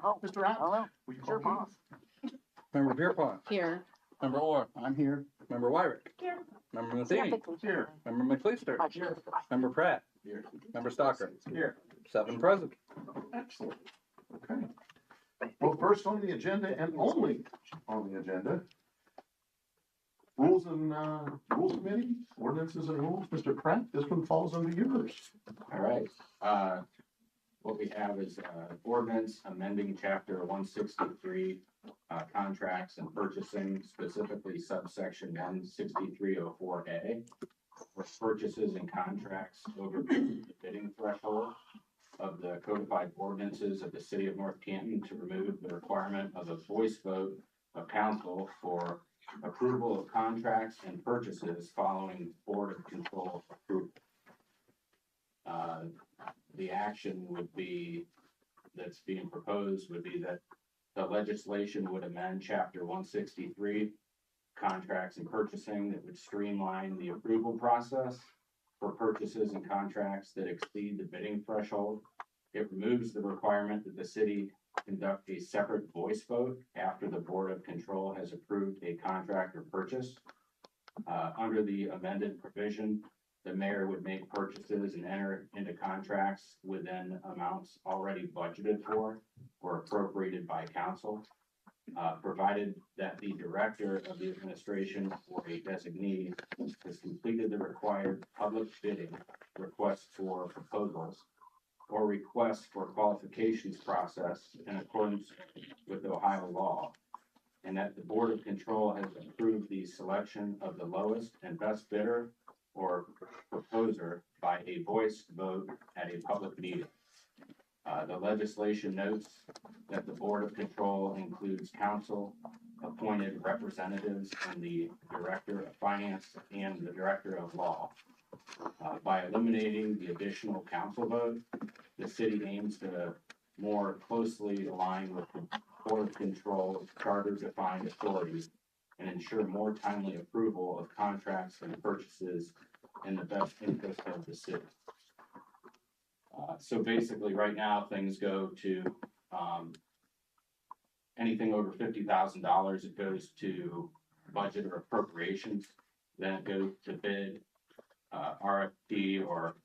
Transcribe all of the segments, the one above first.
Oh, Mr. Rob, hello. will you Sure, call boss. Member Pierpont. Here. Member Orr. I'm here. Member Wyrick. Here. Member Matheny. Here. Member McLeister. Here. Member Pratt. Here. Member Stalker. Here. 7 present. Excellent. Okay. Well, first on the agenda and only on the agenda, rules committee, ordinances and rules. Mr. Pratt, this one falls under yours. All right, what we have is, ordinance amending chapter 163, contracts and purchasing, specifically subsection 16304A, for purchases and contracts over the bidding threshold of the codified ordinances of the city of North Canton to remove the requirement of a voice vote of council for approval of contracts and purchases following Board of Control approval. The action would be, that's being proposed would be that the legislation would amend chapter 163, contracts and purchasing, that would streamline the approval process for purchases and contracts that exceed the bidding threshold. It removes the requirement that the city conduct a separate voice vote after the Board of Control has approved a contract or purchase. Under the amended provision, the mayor would make purchases and enter into contracts within amounts already budgeted for or appropriated by council, provided that the director of the administration or a designee has completed the required public bidding requests for proposals or requests for qualifications process in accordance with Ohio law, and that the Board of Control has approved the selection of the lowest and best bidder or proposer by a voice vote at a public meeting. The legislation notes that the Board of Control includes council appointed representatives and the Director of Finance and the Director of Law. By eliminating the additional council vote, the city aims to more closely align with the Board of Control's charter-defined authorities and ensure more timely approval of contracts and purchases in the best interest of the city. So basically, right now, things go to anything over $50,000, it goes to budget or appropriations. Then it goes to bid, RFP or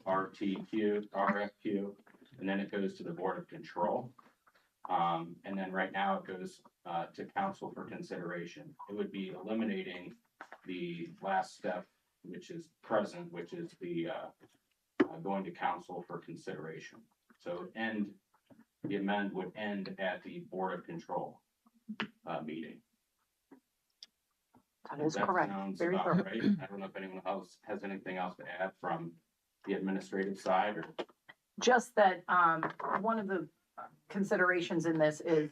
RFQ, and then it goes to the Board of Control. And then right now it goes to council for consideration. It would be eliminating the last step, which is present, which is the going to council for consideration. So the amend would end at the Board of Control meeting. That is That correct. sounds Very about thorough. right. I don't know if anyone else has anything else to add from the administrative side or. Just that, one of the considerations in this is,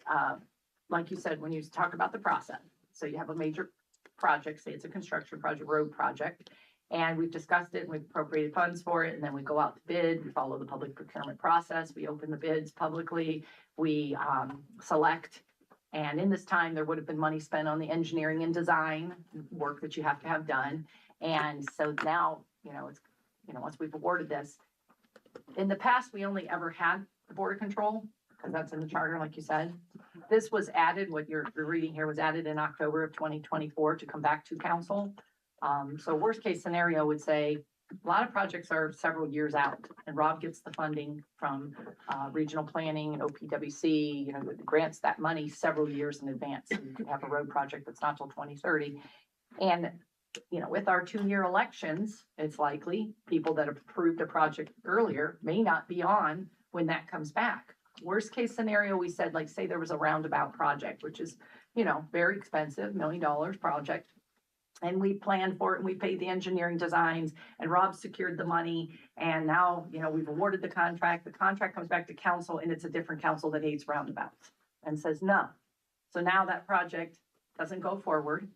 like you said, when you talk about the process. So you have a major project, say it's a construction project, road project, and we've discussed it and we've appropriated funds for it, and then we go out to bid, we follow the public procurement process, we open the bids publicly, we select, and in this time, there would have been money spent on the engineering and design work that you have to have done. And so now, it's, once we've awarded this, in the past, we only ever had the Board of Control, because that's in the charter, like you said. This was added, what you're reading here was added in October of 2024 to come back to council. So worst case scenario would say, a lot of projects are several years out, and Rob gets the funding from regional planning and OPWC, grants that money several years in advance. So you can have a road project that's not till 2030. And with our 2-year elections, it's likely people that approved a project earlier may not be on when that comes back. Worst case scenario, we said, like, say there was a roundabout project, which is, very expensive, $1 million project. And we planned for it and we paid the engineering designs and Rob secured the money. And now, we've awarded the contract. The contract comes back to council and it's a different council that hates roundabouts and says no. So now that project doesn't go forward.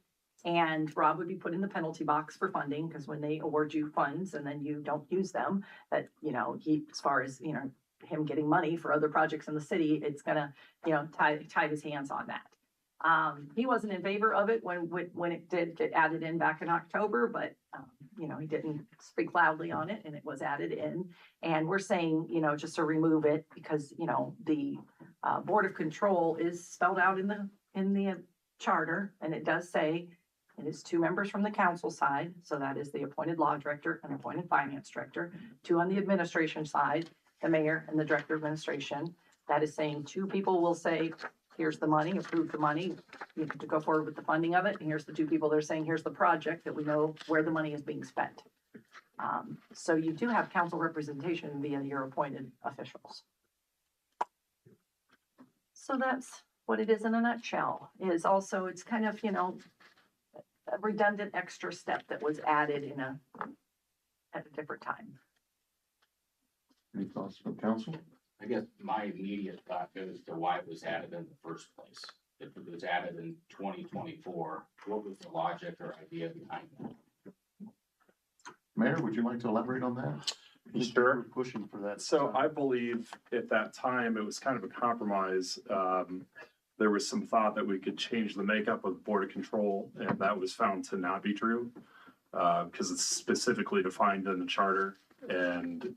And Rob would be put in the penalty box for funding, because when they award you funds and then you don't use them, that, he, as far as, him getting money for other projects in the city, it's gonna, tie his hands on that. He wasn't in favor of it when it did get added in back in October, but, he didn't speak loudly on it and it was added in. And we're saying, just to remove it because, the Board of Control is spelled out in the charter, and it does say it is 2 members from the council side, so that is the appointed law director and appointed finance director. 2 on the administration side, the mayor and the director of administration. That is saying 2 people will say, here's the money, approve the money, you have to go forward with the funding of it, and here's the 2 people that are saying, here's the project, that we know where the money is being spent. So you do have council representation via your appointed officials. So that's what it is in a nutshell. Is also, it's kind of, a redundant extra step that was added at a different time. Any thoughts from council? I guess my immediate thought goes to why it was added in the first place. If it was added in 2024, what was the logic or idea behind that? Mayor, would you like to elaborate on that? Sure. We're pushing for that. So I believe at that time, it was kind of a compromise. There was some thought that we could change the makeup of the Board of Control, and that was found to not be true. Because it's specifically defined in the charter and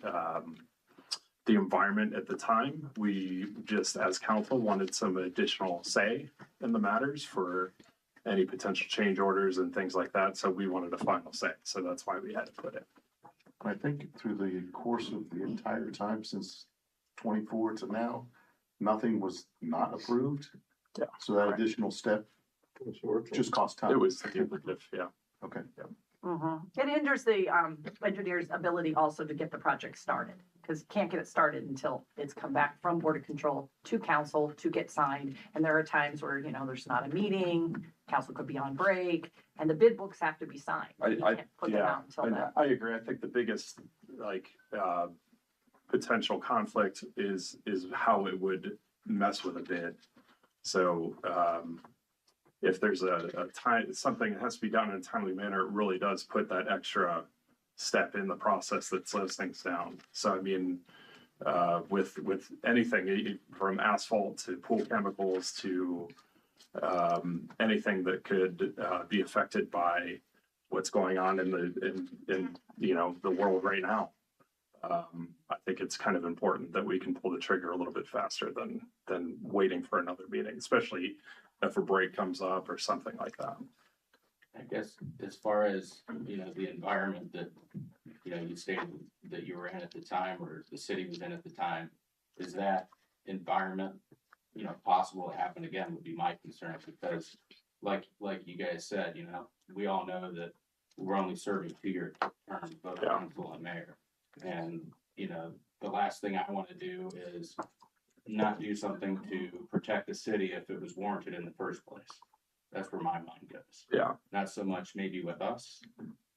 the environment at the time. We just, as council, wanted some additional say in the matters for any potential change orders and things like that. So we wanted a final say. So that's why we had to put it. I think through the course of the entire time since 24 to now, nothing was not approved. Yeah. So that additional step just cost time. It was duplicative, yeah. Okay. It hinders the engineer's ability also to get the project started, because you can't get it started until it's come back from Board of Control to council to get signed. And there are times where, there's not a meeting, council could be on break, and the bid books have to be signed. You can't put them out until then. I agree. I think the biggest potential conflict is how it would mess with a bid. So if there's a time, something that has to be done in a timely manner, it really does put that extra step in the process that slows things down. So, I mean, with anything from asphalt to pool chemicals to anything that could be affected by what's going on in the world right now. I think it's kind of important that we can pull the trigger a little bit faster than waiting for another meeting, especially if a break comes up or something like that. I guess as far as, the environment that, you stated that you were in at the time or the city was in at the time, is that environment, possible to happen again would be my concern, because like you guys said, we all know that we're only serving 2-year terms, both council and mayor. And, the last thing I want to do is not do something to protect the city if it was warranted in the first place. That's where my mind goes. Yeah. Not so much maybe with us,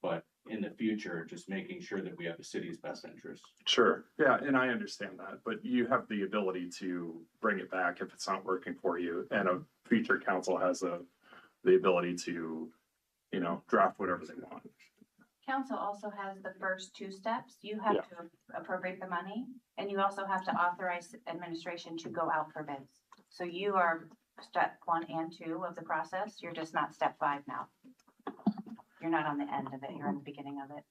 but in the future, just making sure that we have the city's best interest. Sure. Yeah, and I understand that, but you have the ability to bring it back if it's not working for you, and a future council has the ability to, draft whatever they want. Council also has the first 2 steps. You have to appropriate the money, and you also have to authorize administration to go out for bids. So you are step 1 and 2 of the process. You're just not step 5 now. You're not on the end of it. You're in the beginning of it.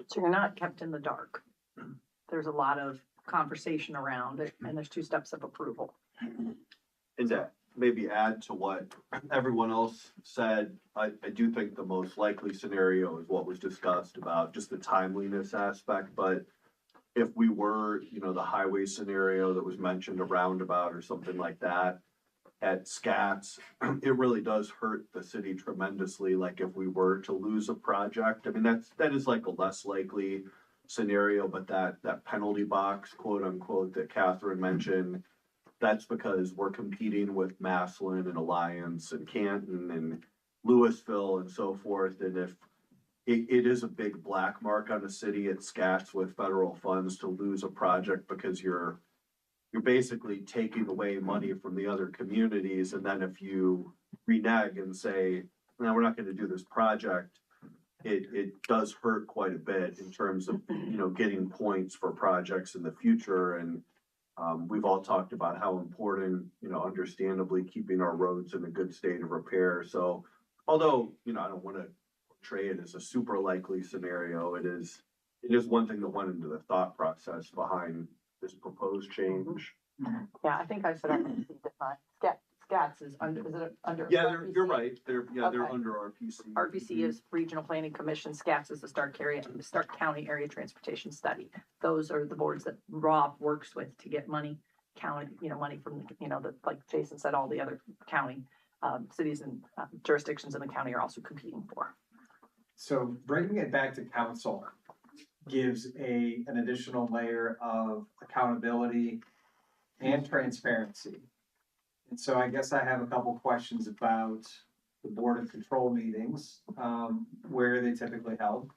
So you're not kept in the dark. There's a lot of conversation around it, and there's 2 steps of approval. And to maybe add to what everyone else said, I do think the most likely scenario is what was discussed about just the timeliness aspect. But if we were, the highway scenario that was mentioned, a roundabout or something like that at Scats, it really does hurt the city tremendously. Like if we were to lose a project, I mean, that is like a less likely scenario, but that penalty box, quote unquote, that Catherine mentioned, that's because we're competing with Massillon and Alliance and Canton and Louisville and so forth. And if it is a big black mark on the city at Scats with federal funds to lose a project, because you're basically taking away money from the other communities. And then if you renege and say, no, we're not going to do this project, it does hurt quite a bit in terms of, getting points for projects in the future. And we've all talked about how important, understandably keeping our roads in a good state of repair. So although, I don't want to portray it as a super likely scenario, it is one thing that went into the thought process behind this proposed change. Yeah, I think I said RPC defined. SCATS is it under? Yeah, you're RPC? right. They're Okay. under RPC. RPC is Regional Planning Commission, SCATS is the Stark County Area Transportation Study. Those are the boards that Rob works with to get money, money from, like Jason said, all the other county, cities and jurisdictions in the county are also competing for. So bringing it back to council gives an additional layer of accountability and transparency. And so I guess I have a couple questions about the Board of Control meetings, where are they typically held?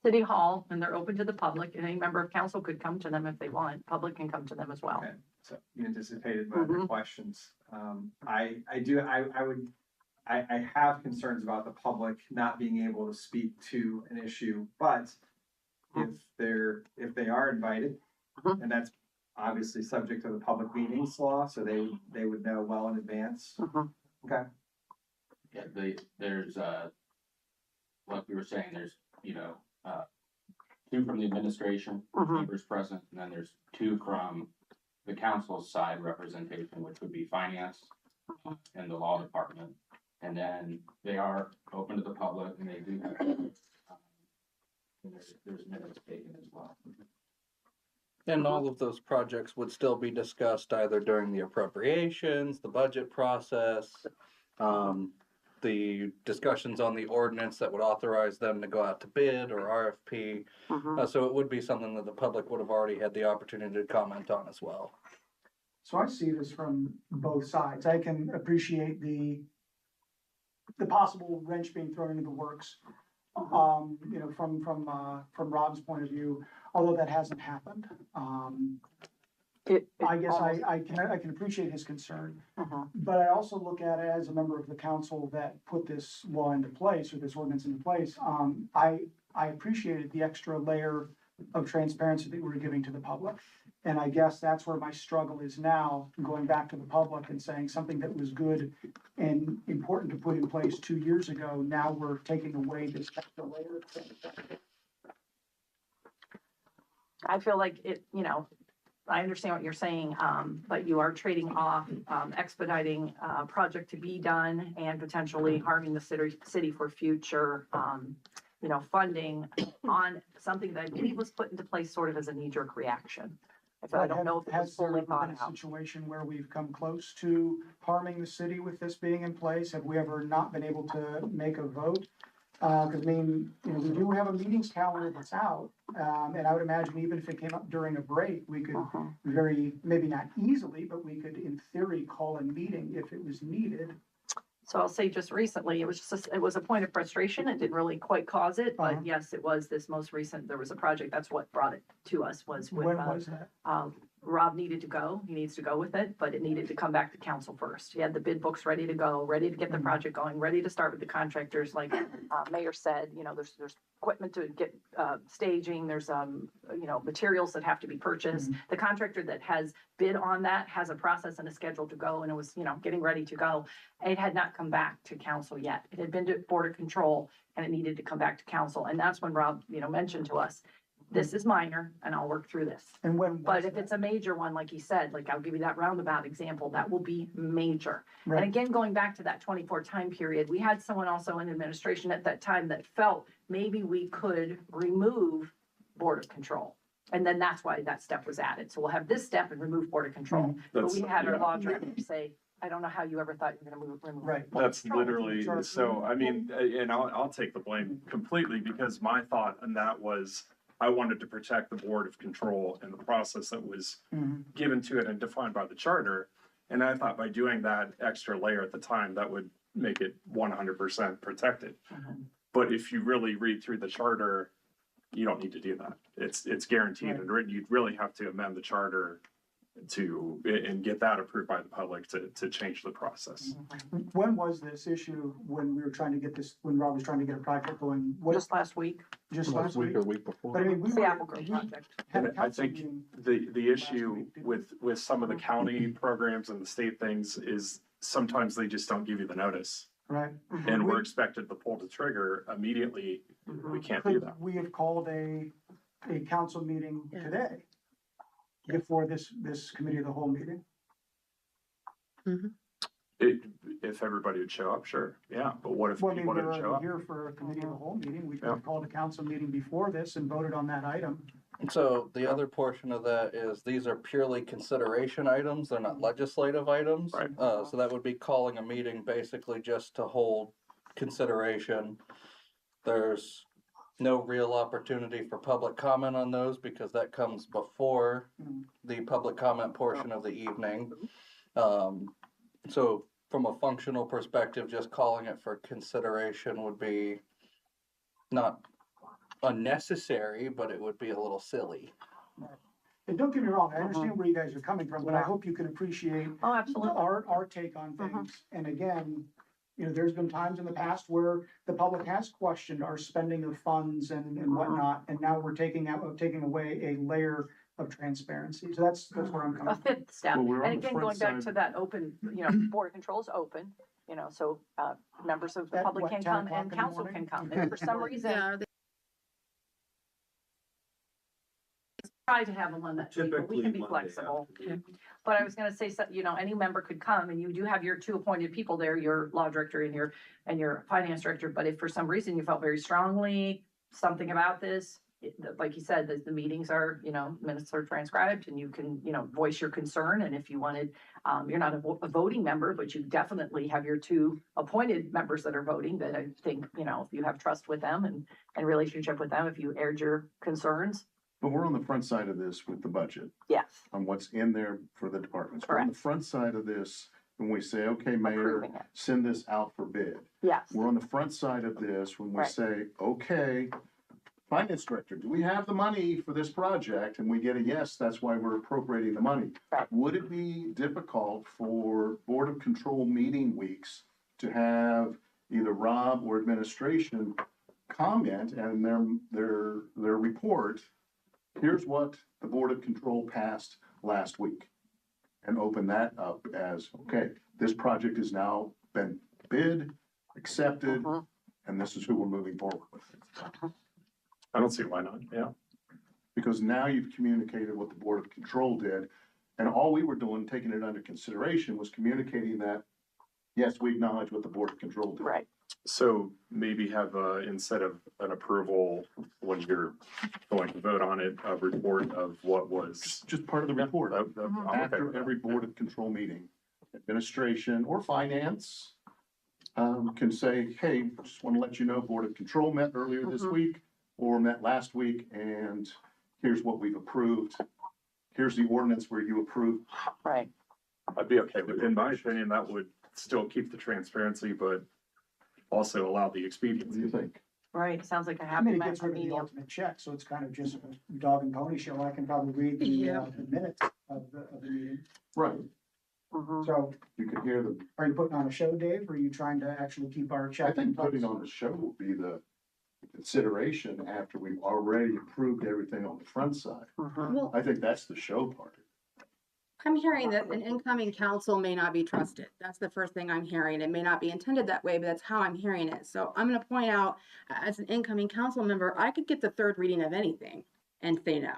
City Hall, and they're open to the public, and any member of council could come to them if they want. Public can come to them as well. Okay, so you anticipated my other questions. I have concerns about the public not being able to speak to an issue, but if they are invited, and that's obviously subject to the public meetings law, so they would know well in advance. Okay. Yeah, there's, like we were saying, there's, two from the administration, members present, and then there's two from the council's side representation, which would be finance and the law department. And then they are open to the public, and they do have, and there's minutes taken as well. And all of those projects would still be discussed either during the appropriations, the budget process, the discussions on the ordinance that would authorize them to go out to bid or RFP. So it would be something that the public would have already had the opportunity to comment on as well. So I see this from both sides. I can appreciate the possible wrench being thrown into the works. From Rob's point of view, although that hasn't happened. I guess I can appreciate his concern, but I also look at it as a member of the council that put this law into place or this ordinance into place. I appreciated the extra layer of transparency that we're giving to the public. And I guess that's where my struggle is now, going back to the public and saying something that was good and important to put in place 2 years ago. Now we're taking away this extra layer. I feel like I understand what you're saying, but you are trading off expediting a project to be done and potentially harming the city for future, funding on something that I believe was put into place sort of as a knee-jerk reaction. I don't know if it was fully thought Has there ever been a out. situation where we've come close to harming the city with this being in place? Have we ever not been able to make a vote? Cause we do have a meetings calendar that's out, and I would imagine even if it came up during a break, we could maybe not easily, but we could in theory call a meeting if it was needed. So I'll say just recently, it was a point of frustration. It didn't really quite cause it, but yes, it was this most recent, there was a project, that's what brought it to us was with, When was that? Rob needed to go, he needs to go with it, but it needed to come back to council first. He had the bid books ready to go, ready to get the project going, ready to start with the contractors, like, Mayor said, there's equipment to get, staging, there's, materials that have to be purchased. The contractor that has bid on that has a process and a schedule to go, and it was, getting ready to go. It had not come back to council yet. It had been to Board of Control, and it needed to come back to council, and that's when Rob, mentioned to us, this is minor, and I'll work through this. And when? But if it's a major one, like he said, like I'll give you that roundabout example, that will be major. Right. And again, going back to that 24 time period, we had someone also in administration at that time that felt maybe we could remove Board of Control. And then that's why that step was added. So we'll have this step and remove Board of Control. But we had our law director say, I don't know how you ever thought you were gonna remove. Right. Board of That's Control." literally, so, I mean, and I'll take the blame completely, because my thought on that was, I wanted to protect the Board of Control and the process that was given to it and defined by the charter. And I thought by doing that extra layer at the time, that would make it 100% protected. But if you really read through the charter, you don't need to do that. It's guaranteed and written. You'd really have to amend the charter and get that approved by the public to change the process. When was this issue, when we were trying to get this, when Rob was trying to get a project going? Just last week, Just last week? Or the week before. But I mean, it's the Apple Grove project. had a And I council think meeting. the issue with some of the county programs and the state things is sometimes they just don't give you the notice. Right. And we're expected to pull the trigger immediately. We can't do Could that. we have called a council meeting today? Before this committee of the whole meeting? If everybody would show up, sure, yeah, but what if Well, I mean, people we're didn't show already up? here for a committee of the whole meeting. We could Yeah. have called a council meeting before this and voted on that item. So the other portion of that is these are purely consideration items, they're not legislative items. Right. So that would be calling a meeting basically just to hold consideration. There's no real opportunity for public comment on those because that comes before the public comment portion of the evening. So from a functional perspective, just calling it for consideration would be not unnecessary, but it would be a little silly. And don't get me wrong, I understand where you guys are coming from, but I hope you can appreciate Oh, absolutely. our take on things. And again, you know, there's been times in the past where the public has questioned our spending of funds and whatnot, and now we're taking away a layer of transparency. So that's where I'm A coming from. fifth step, Well, we're on and the again, front going back side. to that open, Board of Control's open, so, members of the At public what, can 10 come o'clock and in the council morning? can come, and if for some reason, Yeah, try to have them on that week, but we can be Monday flexible. afternoon. But I was gonna say, so, any member could come, and you do have your two appointed people there, your law director and your finance director, but if for some reason you felt very strongly something about this, like you said, the meetings are, minutes are transcribed, and you can, voice your concern, and if you wanted, you're not a voting member, but you definitely have your two appointed members that are voting, that I think, if you have trust with them and relationship with them, if you aired your concerns, But we're on the front side of this with the budget, yes, on what's in there for the departments. We're on the front side of this when we say, okay, mayor, approving it, send this out for bid. yes, We're on the front side of this when we Right. say, okay, finance director, do we have the money for this project? And we get a yes, that's why we're appropriating the money. Right. Would it be difficult for Board of Control meeting weeks to have either Rob or administration comment and their report? Here's what the Board of Control passed last week. And open that up as, okay, this project has now been bid, accepted, and this is who we're moving forward with. I don't see why not, yeah. Because now you've communicated what the Board of Control did, and all we were doing, taking it under consideration, was communicating that, yes, we acknowledge what the Board of Control did. right. So maybe have, instead of an approval, when you're going to vote on it, a report of what was. Just part of the report. I'm okay After with that. every Board of Control meeting, administration or finance can say, hey, just want to let you know, Board of Control met earlier this week or met last week, and here's what we've approved. Here's the ordinance where you approved. Right. I'd be okay with, in my opinion, that would still keep the transparency, but also allow the What do expediency. you think? Right, sounds like a I happy mean, it gets rid of the medium. ultimate check, so it's kind of just a dog and pony show. I can probably read the minutes of the meeting. Right, So you can hear them. are you putting on a show, Dave, or are you trying to actually keep our check? I think in place? putting on the show will be the consideration after we've already approved everything on the front side. well, I think that's the show part. I'm hearing that an incoming council may not be trusted. That's the first thing I'm hearing. It may not be intended that way, but that's how I'm hearing it. So I'm gonna point out, as an incoming council member, I could get the third reading of anything and say no,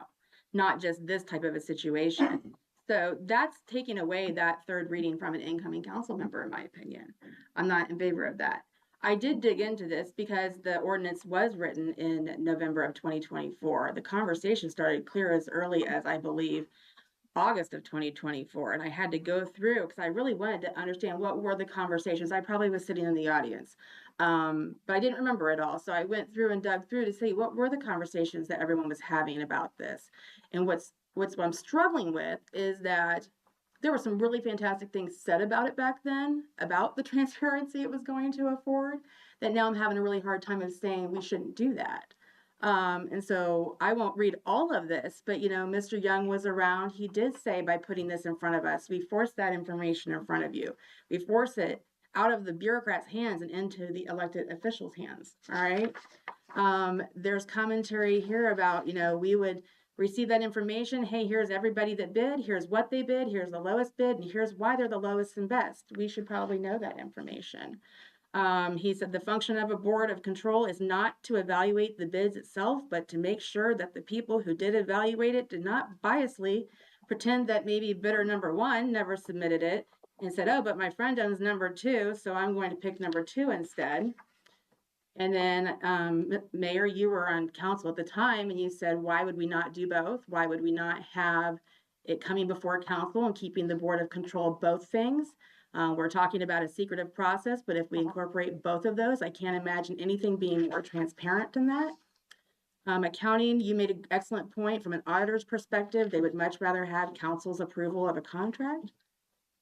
not just this type of a situation. So that's taking away that third reading from an incoming council member, in my opinion. I'm not in favor of that. I did dig into this because the ordinance was written in November of 2024. The conversation started clear as early as, I believe, August of 2024, and I had to go through because I really wanted to understand what were the conversations. I probably was sitting in the audience, but I didn't remember it all. So I went through and dug through to see what were the conversations that everyone was having about this. And what I'm struggling with is that there were some really fantastic things said about it back then, about the transparency it was going to afford, that now I'm having a really hard time of saying we shouldn't do that. And so I won't read all of this, but Mr. Young was around. He did say, by putting this in front of us, we force that information in front of you. We force it out of the bureaucrats' hands and into the elected officials' hands. All right. There's commentary here about, we would receive that information. Hey, here's everybody that bid. Here's what they bid. Here's the lowest bid. And here's why they're the lowest and best. We should probably know that information. He said the function of a board of control is not to evaluate the bids itself, but to make sure that the people who did evaluate it did not biasly pretend that maybe bidder number one never submitted it and said, oh, but my friend does number 2, so I'm going to pick number 2 instead. And then, Mayor, you were on council at the time and you said, why would we not do both? Why would we not have it coming before council and keeping the board of control both things? We're talking about a secretive process, but if we incorporate both of those, I can't imagine anything being more transparent than that. Accounting, you made an excellent point from an auditor's perspective. They would much rather have council's approval of a contract.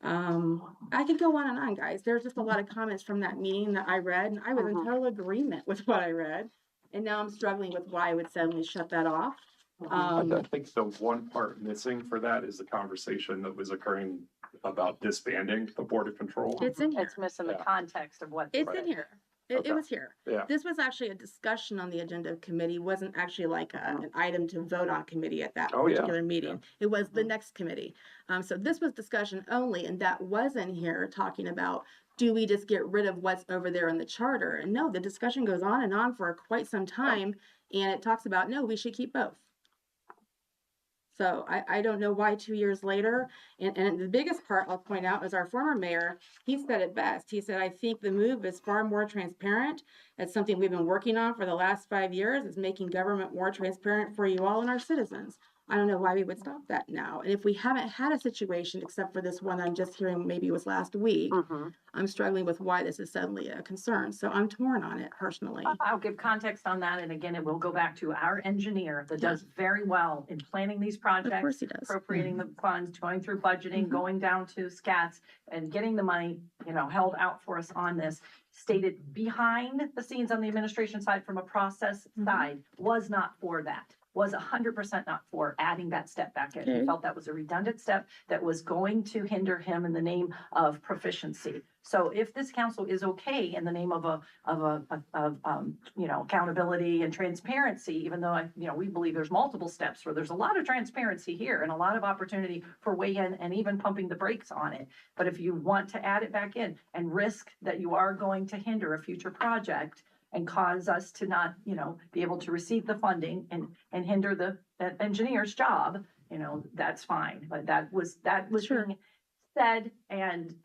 I could go on, guys. There's just a lot of comments from that meeting that I read, and I was in total agreement with what I read. And now I'm struggling with why I would suddenly shut that off. I think the one part missing for that is the conversation that was occurring about disbanding the Board of Control. It's in here. It's missing the Yeah. context of what. It's in here. It Okay. was here. Yeah. This was actually a discussion on the agenda of committee, wasn't actually like an item to vote on committee at that Oh, yeah. particular meeting. It was the next committee. So this was discussion only, and that was in here talking about, do we just get rid of what's over there in the charter? And no, the discussion goes on and on for quite some time, and it talks about, no, we should keep both. So I don't know why 2 years later, and the biggest part I'll point out is our former mayor, he said it best. He said, I think the move is far more transparent. It's something we've been working on for the last 5 years, is making government more transparent for you all and our citizens. I don't know why we would stop that now. And if we haven't had a situation, except for this one I'm just hearing, maybe it was last week, I'm struggling with why this is suddenly a concern. So I'm torn on it personally. I'll give context on that, and again, it will go back to our engineer that does very well in planning these Of projects, course he does. appropriating the funds, going through budgeting, going down to scats, and getting the money, held out for us on this. Stated behind the scenes on the administration side from a process side was not for that. Was 100% not for adding that step back in. He Okay. felt that was a redundant step that was going to hinder him in the name of proficiency. So if this council is okay in the name of accountability and transparency, even though we believe there's multiple steps where there's a lot of transparency here and a lot of opportunity for weigh-in and even pumping the brakes on it. But if you want to add it back in and risk that you are going to hinder a future project and cause us to not, be able to receive the funding and hinder the engineer's job, that's fine. But that was Sure. being said, and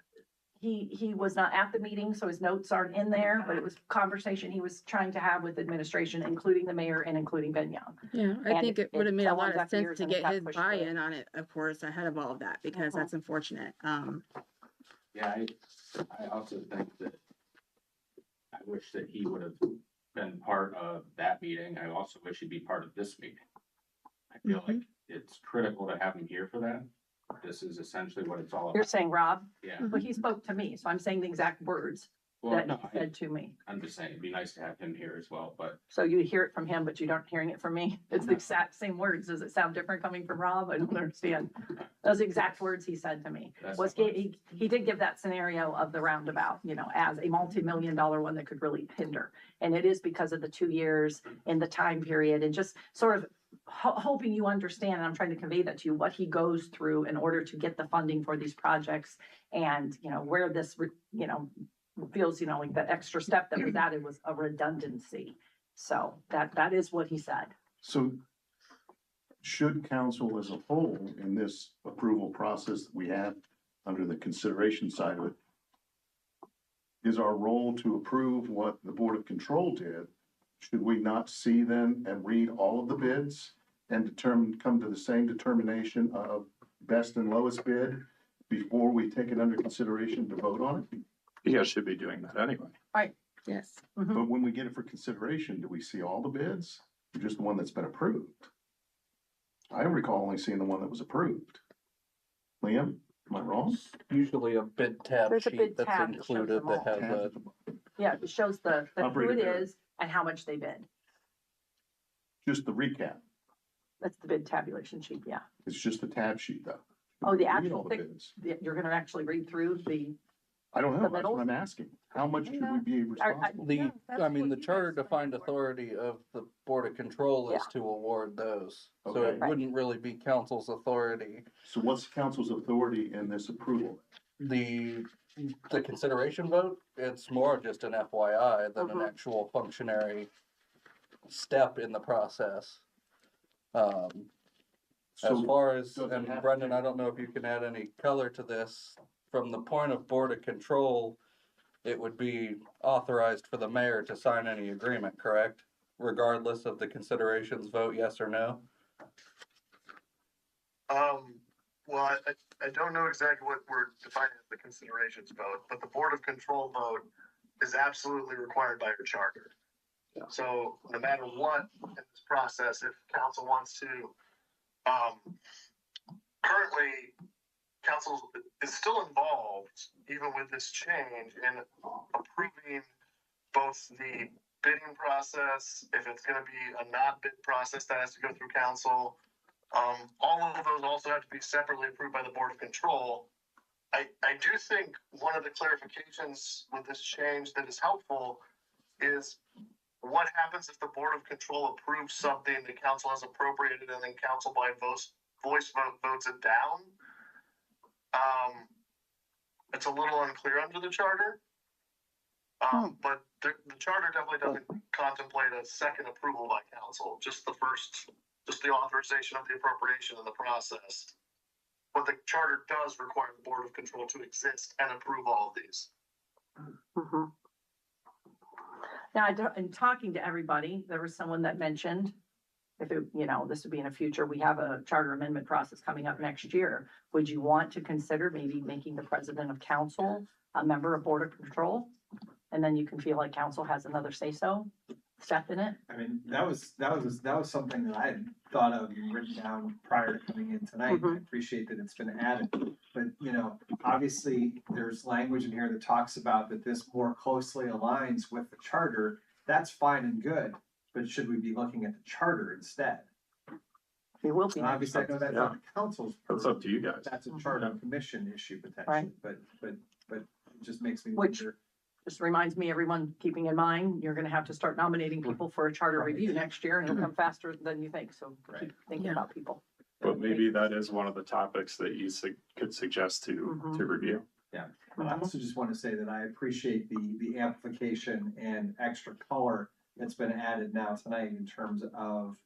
he was not at the meeting, so his notes aren't in there, but it was conversation he was trying to have with administration, including the mayor and including Ben Young. Yeah, I And think it it would have made a fell lot on of deaf sense ears to and it get got his pushed through. buy-in on it, of course, ahead of all of that, because that's unfortunate. Yeah, I also think that I wish that he would have been part of that meeting. I also wish he'd be part of this meeting. I feel like it's critical to have him here for that. This is essentially what it's all You're about. saying, Rob, Yeah. well, he spoke to me, so I'm saying the exact words Well, that no, he said to me. I'm just saying, it'd be nice to have him here as well, but So you hear it from him, but you aren't hearing it from me. It's the exact same words. Does it sound different coming from Rob? I don't understand. Those exact words he said to me. That's Was fine. he did give that scenario of the roundabout, as a multi-million-dollar one that could really hinder. And it is because of the 2 years in the time period and just sort of hoping you understand, and I'm trying to convey that to you, what he goes through in order to get the funding for these projects and, where this, feels, like that extra step that was added was a redundancy. So that is what he said. So should council as a whole in this approval process that we have under the consideration side of it, is our role to approve what the Board of Control did? Should we not see then and read all of the bids and come to the same determination of best and lowest bid before we take it under consideration to vote on it? You guys should be doing that anyway. Yes. But when we get it for consideration, do we see all the bids or just the one that's been approved? I recall only seeing the one that was approved. Liam, am I wrong? Usually a bid tab There's a sheet bid that's tab that shows included them that all. has Tab a, at the bottom. Yeah, it shows who Operator it bid. is and how much they bid. Just the recap. That's the bid tabulation sheet, yeah. It's just the tab sheet though. Oh, the Read actual all the thing, bids. you're gonna actually read through the, I don't know, the that's middle? what I'm asking. How much should we be responsible? the, that's I mean, what the you charter guys defined signed for. authority of the Board of Control is to award those. So Okay. it wouldn't really be council's authority. So what's council's authority in this approval? The consideration vote, it's more just an FYI than an Mhm. actual functionary step in the process. As So far as, does it and have to Brendan, be- I don't know if you can add any color to this. from the point of Board of Control, it would be authorized for the mayor to sign any agreement, correct? Regardless of the considerations, vote yes or no? Well, I don't know exactly what we're defining as the considerations vote, but the Board of Control vote is absolutely required by your charter. So no matter what in this process, if council wants to, currently, council is still involved, even with this change, in approving both the bidding process, if it's gonna be a not bid process that has to go through council. All of those also have to be separately approved by the Board of Control. I do think one of the clarifications with this change that is helpful is what happens if the Board of Control approves something the council has appropriated and then council by voice vote votes it down? It's a little unclear under the charter. But the charter definitely doesn't contemplate a second approval by council, just the authorization of the appropriation in the process. But the charter does require the Board of Control to exist and approve all of these. Now, in talking to everybody, there was someone that mentioned, if it, this would be in the future, we have a charter amendment process coming up next year. Would you want to consider maybe making the president of council a member of Board of Control? And then you can feel like council has another say-so, step in it? I mean, that was something that I had thought of and written down prior to coming in tonight. I appreciate that it's been added, but obviously there's language in here that talks about that this more closely aligns with the charter. That's fine and good, but should we be looking at the charter instead? It will be. And obviously, I know that's not the council's. That's up to you guys. That's a charter commission issue potentially, but it just makes me Which- wonder. Just reminds me, everyone keeping in mind, you're gonna have to start nominating people for a charter review next year, and it'll come faster than you think, so keep thinking Yeah. about people. But maybe that is one of the topics that you could suggest to review. Yeah, but I also just want to say that I appreciate the amplification and extra color that's been added now tonight in terms of,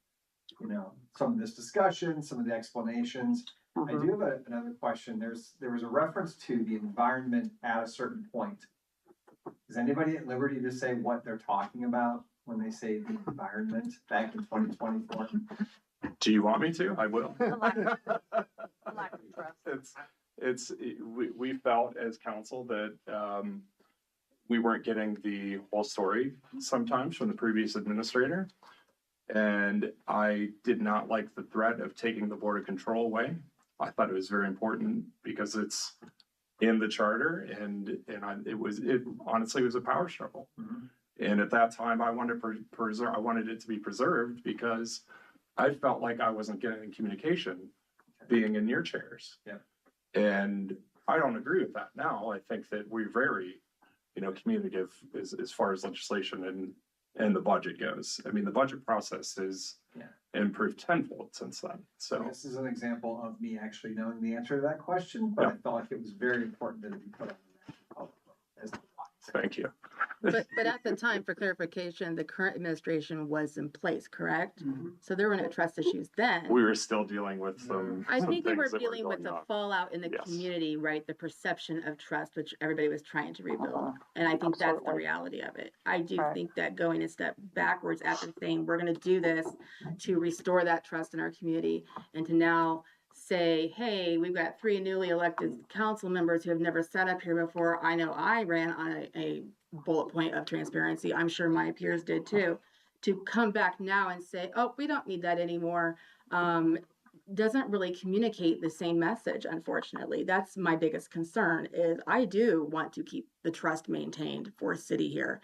some of this discussion, some of the explanations. I do have another question. There was a reference to the environment at a certain point. Is anybody at liberty to say what they're talking about when they say the environment back in 2024? Do you want me to? I will. A lack of trust. We felt as council that we weren't getting the whole story sometimes from the previous administrator. And I did not like the threat of taking the Board of Control away. I thought it was very important because it's in the charter and it honestly was a power struggle. And at that time I wanted it to be preserved because I felt like I wasn't getting communication being in your chairs. Yeah. And I don't agree with that now. I think that we're very, communicative as far as legislation and the budget goes. I mean, the budget process is improved tenfold since then. So this is an example of me actually knowing the answer to that question, but I felt like it was very important that it be put on the national public as to why. thank you. But at the time, for clarification, the current administration was in place, correct? So there were no trust issues then. We were still dealing with some. I some think they were things that dealing with going the on. fallout in the Yes. community, right? The perception of trust, which everybody was trying to rebuild. And I think that's the Absolutely. reality of it. I do Right. think that going a step backwards after saying, we're gonna do this to restore that trust in our community and to now say, hey, we've got 3 newly elected council members who have never sat up here before. I know I ran on a bullet point of transparency. I'm sure my peers did too. To come back now and say, oh, we don't need that anymore, doesn't really communicate the same message, unfortunately. That's my biggest concern is I do want to keep the trust maintained for city here.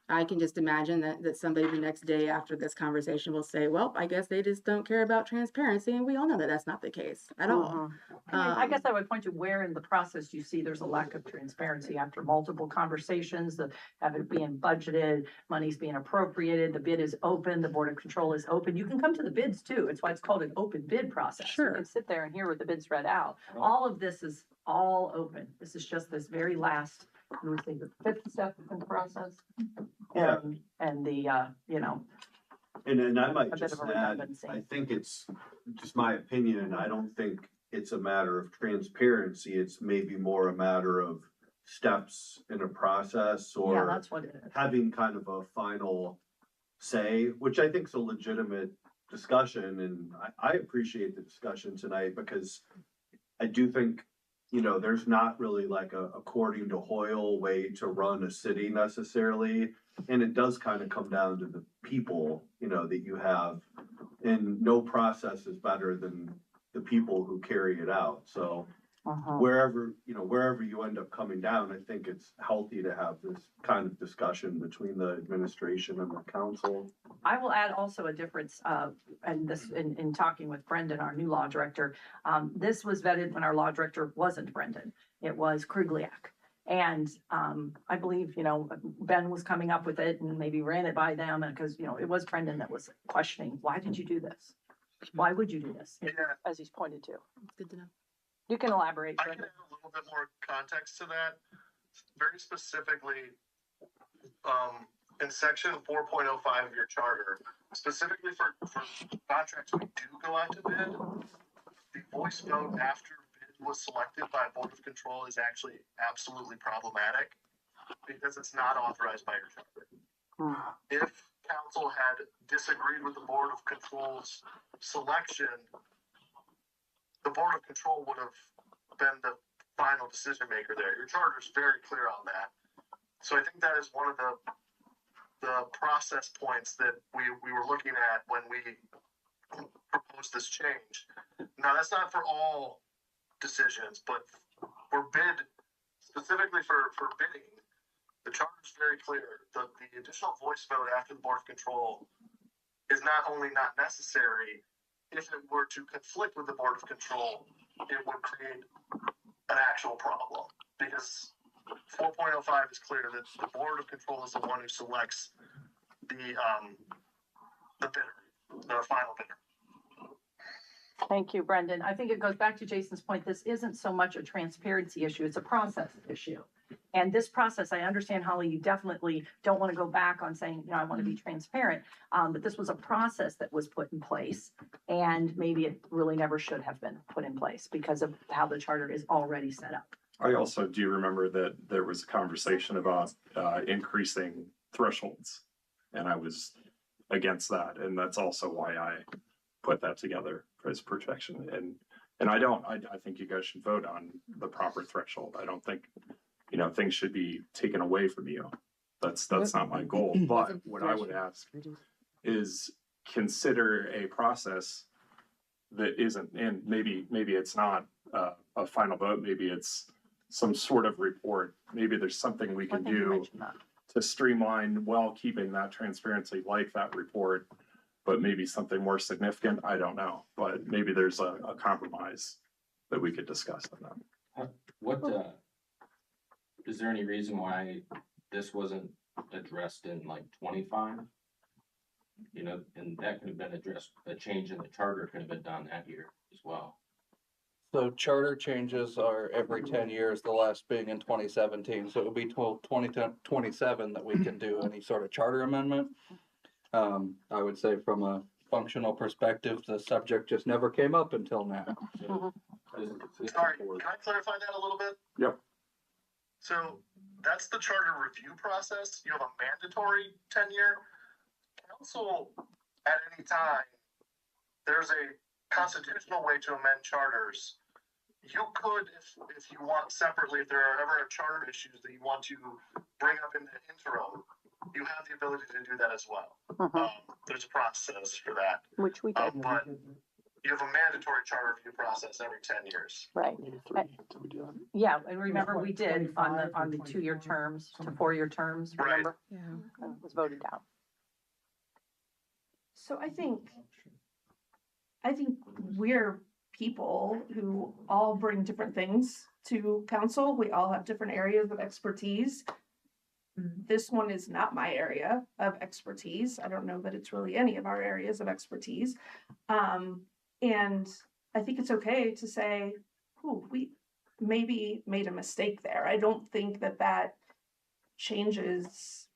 I can just imagine that somebody the next day after this conversation will say, well, I guess they just don't care about transparency. And we all know that that's not the case at all. I guess I would point to where in the process you see there's a lack of transparency after multiple conversations, have it being budgeted, money's being appropriated, the bid is open, the Board of Control is open. You can come to the bids too. It's why it's called an open bid process. Sure. You can sit there and hear what the bids read out. All of this is all open. This is just this very last, let me say, the 5th step in the process. Yeah. And the, And then I might A bit just of a add, redundancy. I think it's just my opinion, and I don't think it's a matter of transparency, it's maybe more a matter of steps in a process Yeah, or that's what it is. having kind of a final say, which I think is a legitimate discussion, and I appreciate the discussion tonight because I do think, you know, there's not really like a according to Hoyle way to run a city necessarily. And it does kind of come down to the people, you know, that you have, and no process is better than the people who carry it out. So wherever you end up coming down, I think it's healthy to have this kind of discussion between the administration and the council. I will add also a difference, and this, in talking with Brendan, our new law director, this was vetted when our law director wasn't Brendan. It was Krugliak. And, I believe, you know, Ben was coming up with it and maybe ran it by them, and because, you know, it was Brendan that was questioning, why did you do this? Why would you do this? As he's pointed to. It's good to know. You can elaborate, I can Brendan. add a little bit more context to that. Very specifically, in section 4.05 of your charter, specifically for contracts we do go out to bid, the voice vote after bid was selected by Board of Control is actually absolutely problematic because it's not authorized by your charter. If council had disagreed with the Board of Control's selection, the Board of Control would have been the final decision maker there. Your charter is very clear on that. So I think that is one of the process points that we were looking at when we proposed this change. Now, that's not for all decisions, but for bid, specifically for bidding, the charter is very clear. The additional voice vote after the Board of Control is not only not necessary, if it were to conflict with the Board of Control, it would create an actual problem, because 4.05 is clear that the Board of Control is the one who selects the bidder, the final bidder. Thank you, Brendan. I think it goes back to Jason's point. This isn't so much a transparency issue, it's a process issue. And this process, I understand, Holly, you definitely don't want to go back on saying, you know, I want to be transparent. But this was a process that was put in place, and maybe it really never should have been put in place because of how the charter is already set up. I also do remember that there was a conversation about increasing thresholds, and I was against that, and that's also why I put that together as protection. And I think you guys should vote on the proper threshold. I don't think, you know, things should be taken away from you. That's not my goal. But what I would ask is consider a process that isn't, and maybe it's not a final vote. Maybe it's some sort of report. Maybe there's something we can do to streamline while keeping that transparency, like that report, but maybe something more significant. I don't know, but maybe there's a compromise that we could discuss on that. Is there any reason why this wasn't addressed in like 25? You know, and that could have been addressed, a change in the charter could have been done that year as well. So charter changes are every 10 years, the last being in 2017. So it would be 2027 that we can do any sort of charter amendment. I would say from a functional perspective, the subject just never came up until now. Sorry, can I clarify that a little bit? Yep. So that's the charter review process. You have a mandatory 10-year. Council, at any time, there's a constitutional way to amend charters. You could, if you want separately, if there are ever charter issues that you want to bring up in the interim, you have the ability to do that as well. There's a process for that. Which we did. But you have a mandatory charter review process every 10 years. Right. Yeah, and remember we did on the 2-year terms to 4-year terms, remember? Yeah. It was voted down. So I think we're people who all bring different things to council. We all have different areas of expertise. This one is not my area of expertise. I don't know that it's really any of our areas of expertise. And I think it's okay to say, oh, we maybe made a mistake there. I don't think that changes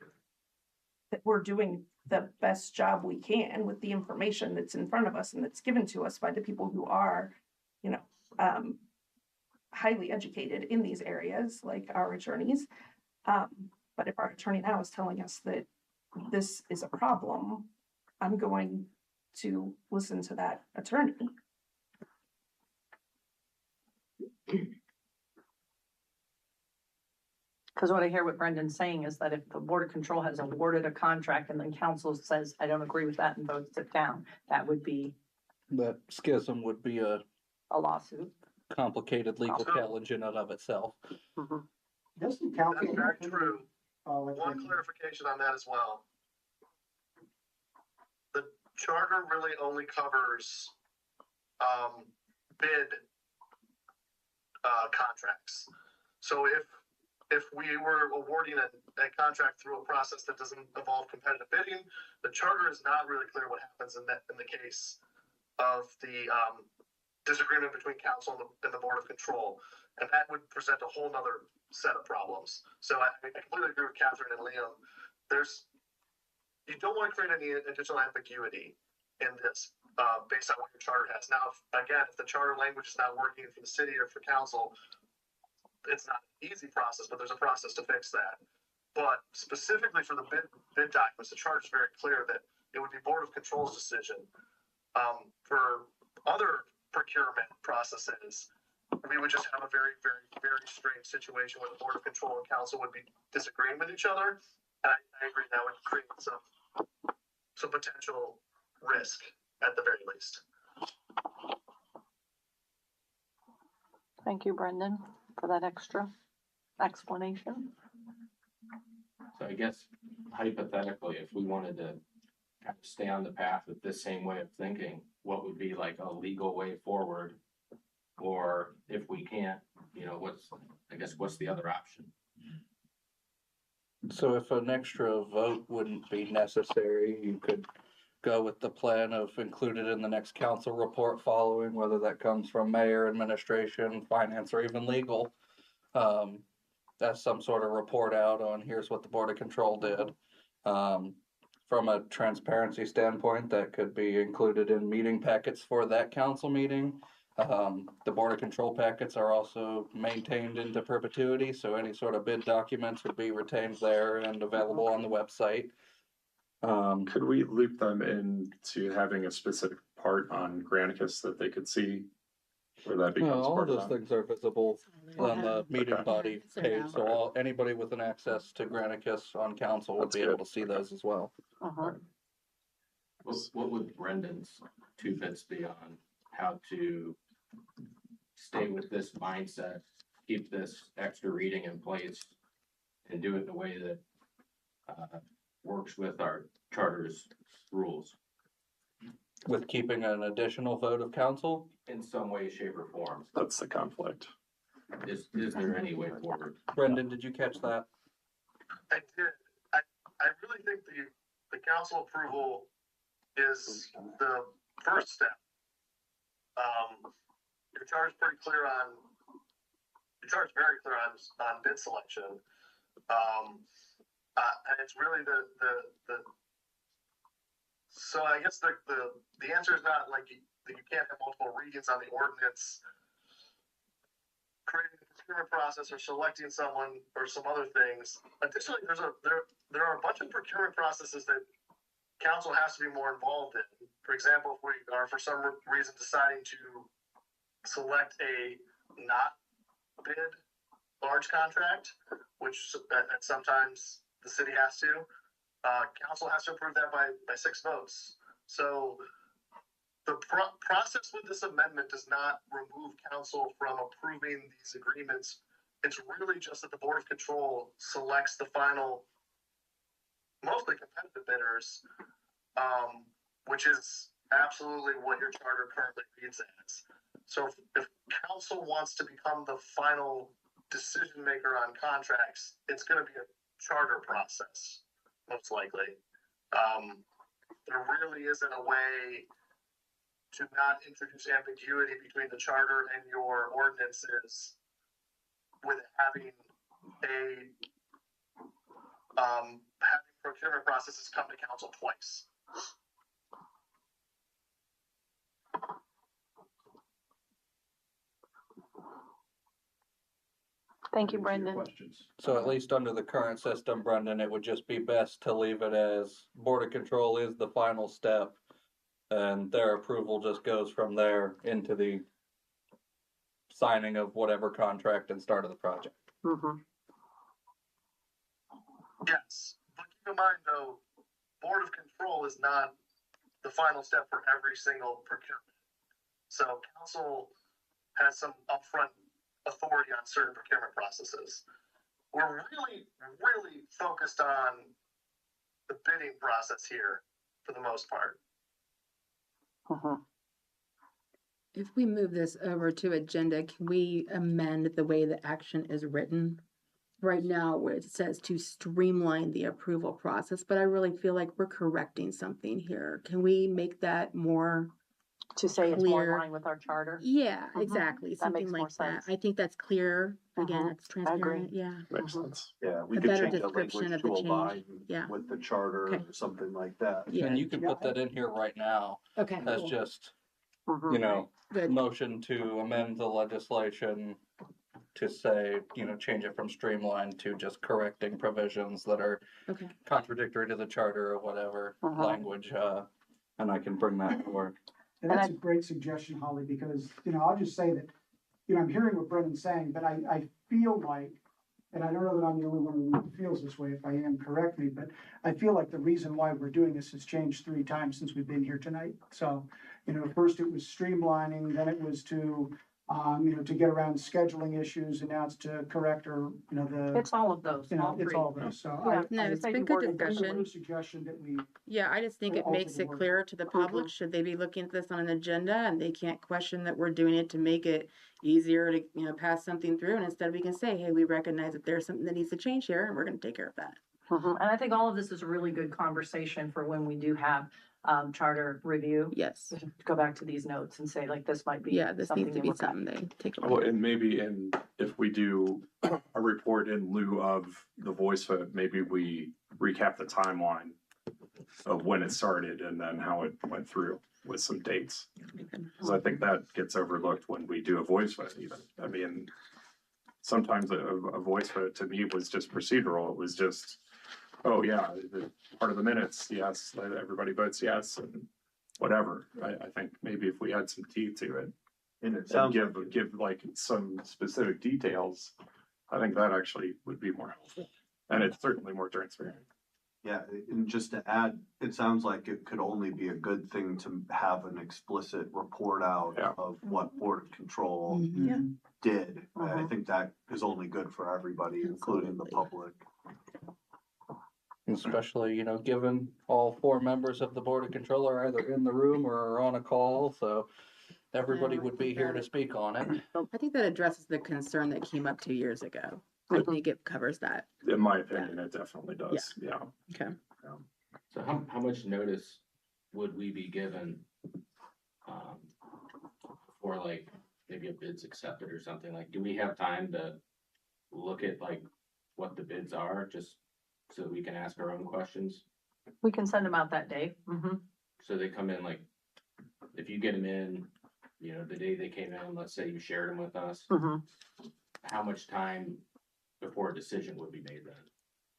that we're doing the best job we can with the information that's in front of us and that's given to us by the people who are, you know, highly educated in these areas, like our attorneys. But if our attorney now is telling us that this is a problem, I'm going to listen to that attorney. Because what I hear what Brendan's saying is that if the Board of Control has awarded a contract and then council says, I don't agree with that and votes it down, that would be That schism would be a a lawsuit. complicated legal challenge in and of itself. Doesn't council? That's very true. Like One clarification on that as well. The charter really only covers, bid, contracts. So if we were awarding a contract through a process that doesn't involve competitive bidding, the charter is not really clear what happens in the case of the, disagreement between council and the Board of Control. And that would present a whole nother set of problems. So I completely agree with Catherine and Liam. You don't want to create any additional ambiguity in this, based on what your charter has. Now, if the charter language is not working for the city or for council, it's not an easy process, but there's a process to fix that. But specifically for the bid documents, the charter is very clear that it would be Board of Control's decision. For other procurement processes, we would just have a very, very, very strange situation where the Board of Control and council would be disagreeing with each other. And I agree that would create some potential risk at the very least. Thank you, Brendan, for that extra explanation. So I guess hypothetically, if we wanted to kind of stay on the path with this same way of thinking, what would be like a legal way forward? Or if we can't, what's the other option? So if an extra vote wouldn't be necessary, you could go with the plan of included in the next council report following, whether that comes from mayor, administration, finance, or even legal. That's some sort of report out on here's what the Board of Control did. From a transparency standpoint, that could be included in meeting packets for that council meeting. The Board of Control packets are also maintained into perpetuity, so any sort of bid documents would be retained there and available on the website. Could we loop them into having a specific part on Granicus that they could see? Where that becomes all of part of those that? things are visible on the meeting Okay. body Yeah, page, it's so anybody with an access to Granicus on council would That's be good. able to see those as well. What would Brendan's 2 bits be on how to stay with this mindset, keep this extra reading in place, and do it in a way that works with our charter's rules With keeping an additional vote of council, in some way, shape, or form? That's the conflict. Is there any way forward? Brendan, did you catch that? I did. I really think the council approval is the first step. Your charge is very clear on bid selection. And it's really so I guess the answer is not like you can't have multiple readings on the ordinance. Creating a procurement process or selecting someone or some other things. Additionally, there are a bunch of procurement processes that council has to be more involved in. For example, if we are for some reason deciding to select a not bid large contract, which sometimes the city has to, council has to approve that by 6 votes. So the process with this amendment does not remove council from approving these agreements. It's really just that the Board of Control selects the final, mostly competitive bidders, which is absolutely what your charter currently reads as. So if council wants to become the final decision maker on contracts, it's going to be a charter process, most likely. There really isn't a way to not introduce ambiguity between the charter and your ordinances with having procurement processes come to council twice. Thank you, Answer your Brendan. Questions. So at least under the current system, Brendan, it would just be best to leave it as Board of Control is the final step. And their approval just goes from there into the signing of whatever contract and start of the project. Yes, but keep in mind though, Board of Control is not the final step for every single procurement. So council has some upfront authority on certain procurement processes. We're really, really focused on the bidding process here for the most part. If we move this over to agenda, can we amend the way the action is written? Right now, where it says to streamline the approval process, but I really feel like we're correcting something here. Can we make that more? To say it's more in Clear. line with our charter. Yeah, Mhm. exactly, That something makes more like that. sense. I think that's clear. Again, Mhm. it's transparent, yeah. Makes sense. Yeah, we A could better change the description language of to the change. align Yeah. with the charter Okay. or something like that. Yeah. And you can put that in here right now Okay, as cool. just, Mhm. you know, Good. motion to amend the legislation to say, you know, change it from streamlined to just correcting provisions that are Okay. contradictory to the charter or whatever language, and I can bring that forward. And that's a great suggestion, Holly, because, I'll just say that, I'm hearing what Brendan's saying, but I feel like, and I don't know that I'm the only one who feels this way, if I am, correct me, but I feel like the reason why we're doing this has changed 3 times since we've been here tonight. So, first it was streamlining, then it was to get around scheduling issues, and now it's to correct It's all of those, all it's three. all those, so. Yeah. No, it's Say been you good worded I think discussion. a suggestion that we, Yeah, I just think Or it alter makes the it word. clearer to the public, should they be looking at this on an agenda and they can't question that we're doing it to make it easier to, pass something through, and instead we can say, hey, we recognize that there's something that needs to change here, and we're gonna take care of that. And I think all of this is a really good conversation for when we do have charter review. Yes, To go back to these notes and say like, this might be. yeah, this something needs to that be we're gonna- something they take a Well, look at. and maybe if we do a report in lieu of the voice vote, maybe we recap the timeline of when it started and then how it went through with some dates. Because I think that gets overlooked when we do a voice vote even. I mean, sometimes a voice vote to me was just procedural. It was just, oh yeah, part of the minutes, yes, everybody votes yes and whatever. I think maybe if we add some teeth to it, And it and sounds give like like some specific details, I think that actually would be more helpful. And it's certainly more transparent. yeah, and just to add, it sounds like it could only be a good thing to have an explicit report out Yeah. of what Board of Control Mhm. did. I think that is only good for everybody, including the Absolutely. public. Especially, you know, given all 4 members of the Board of Control are either in the room or are on a call, so everybody would be here to speak on it. I think that addresses the concern that came up 2 years ago. I think it covers that. In my opinion, it definitely does, yeah. Okay. So how much notice would we be given, for like, maybe a bid's accepted or something? Like, do we have time to look at like what the bids are, just so that we can ask our own questions? We can send them out that day. So they come in like, if you get them in, the day they came in, let's say you shared them with us, how much time before a decision would be made then?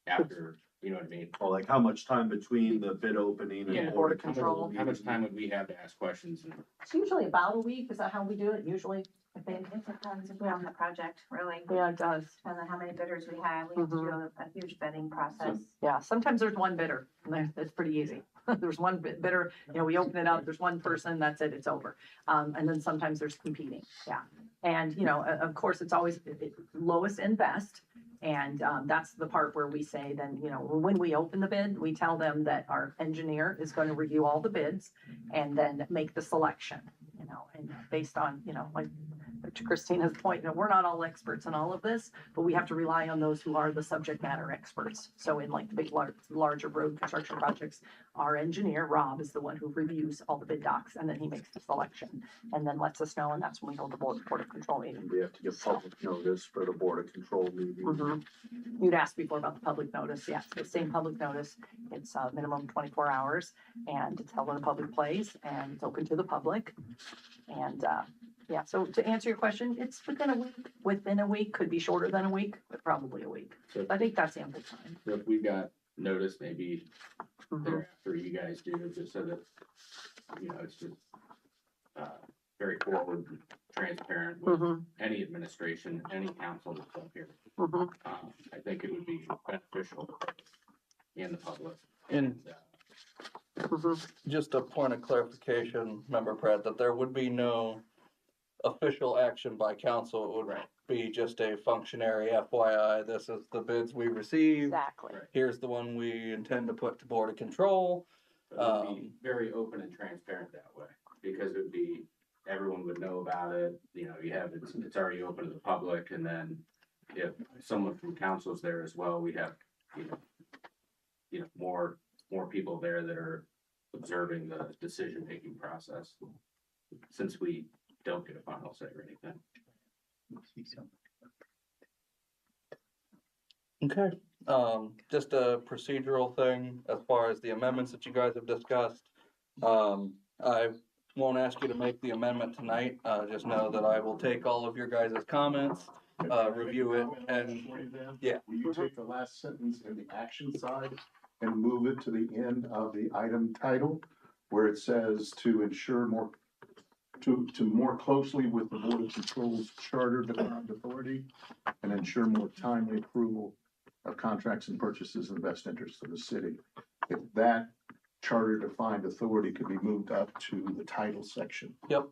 After, you know what I mean? Or like how much time between the bid opening Yeah, and Board of How much- Control? How much time would we have to ask questions? And It's usually about a week. Is that how we do it? Usually, I think. It depends if we're on the project, really. Yeah, it does. Depends on how many bidders we have. We have to do a huge bidding process. Yeah, sometimes there's one bidder, and that's pretty easy. There's one bidder, we open it up, there's one person, that's it, it's over. And then sometimes there's competing, yeah. And, of course, it's always lowest and best. And that's the part where we say then, when we open the bid, we tell them that our engineer is going to review all the bids and then make the selection, and based on, like to Christina's point, we're not all experts in all of this, but we have to rely on those who are the subject matter experts. So in like the big, larger road construction projects, our engineer, Rob, is the one who reviews all the bid docs, and then he makes the selection and then lets us know, and that's when we hold the Board of Control meeting. We have to give public notice for the Board of Control meeting. You'd asked before about the public notice. Yes, the same public notice. It's minimum 24 hours, and it's held in a public place, and it's open to the public. And Yeah, so to answer your question, it's within a week, could be shorter than a week, but probably a week. So I think that's ample time. if we got notice, maybe Mhm. thereafter you guys do, just so that, it's just, very forward, and transparent with Mhm, any administration, any council that's up here. mhm. I think it would be beneficial in the public. And just a point of clarification, Member Pratt, that there would be no official action by council. It would be just a functionary FYI, this is the bids we received. Exactly. Right. Here's the one we intend to put to Board of Control. It would be very open and transparent that way, because it would be, everyone would know about it, it's already open to the public, and then if someone from council's there as well, we have, more people there that are observing the decision-making process, since we don't get a final say or anything. Okay, just a procedural thing as far as the amendments that you guys have discussed. I won't ask you to make the amendment tonight, just know that I will take all of your guys' comments, review it, and, yeah. Will you take the last sentence in the action side and move it to the end of the item title, where it says to ensure to more closely with the Board of Control's charter defined authority and ensure more timely approval of contracts and purchases in the best interest of the city. If that charter defined authority could be moved up to the title section. Yep.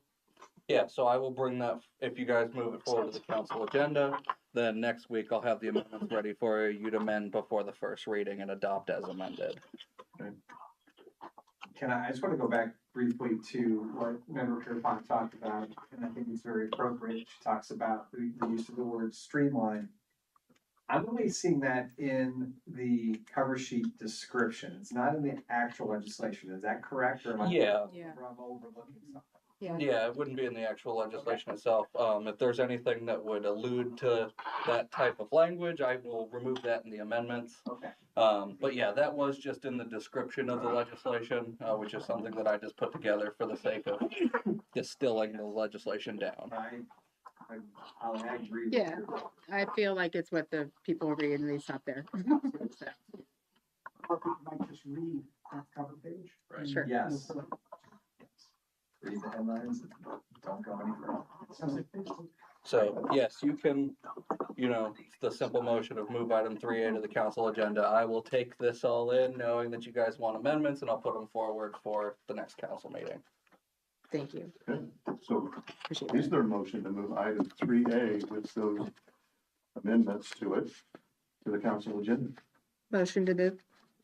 Yeah, so I will bring that, if you guys move it forward to the council agenda, then next week I'll have the amendments ready for you to amend before the first reading and adopt as amended. I just want to go back briefly to what Member Pierpont talked about, and I think it's very appropriate. She talks about the use of the word streamline. I'm only seeing that in the cover sheet description. It's not in the actual legislation. Is that correct? Or am I? Yeah. Or I'm overlooking something? Yeah, it wouldn't be in the actual legislation itself. If there's anything that would allude to that type of language, I will remove that in the amendments. Okay. But yeah, that was just in the description of the legislation, which is something that I just put together for the sake of distilling the legislation down. I agree. with Yeah. you. I feel like it's what the people read and they stop there. Or people might just read that cover page. Right. Sure. Yes. Read the headlines and don't go any further. Sounds like Facebook. So, yes, you can, the simple motion of move item 3A to the council agenda. I will take this all in, knowing that you guys want amendments, and I'll put them forward for the next council meeting. Thank you. Okay, so Appreciate is that. there a motion to move item 3A with those amendments to it to the council agenda? Motion to move.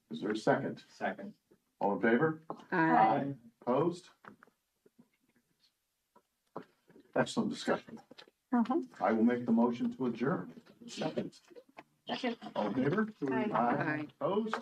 Is there a second? Second. All in favor? Aye. Opposed? Excellent discussion. I will make the motion to adjourn. Second. Second. All in favor? Aye. Aye. Opposed?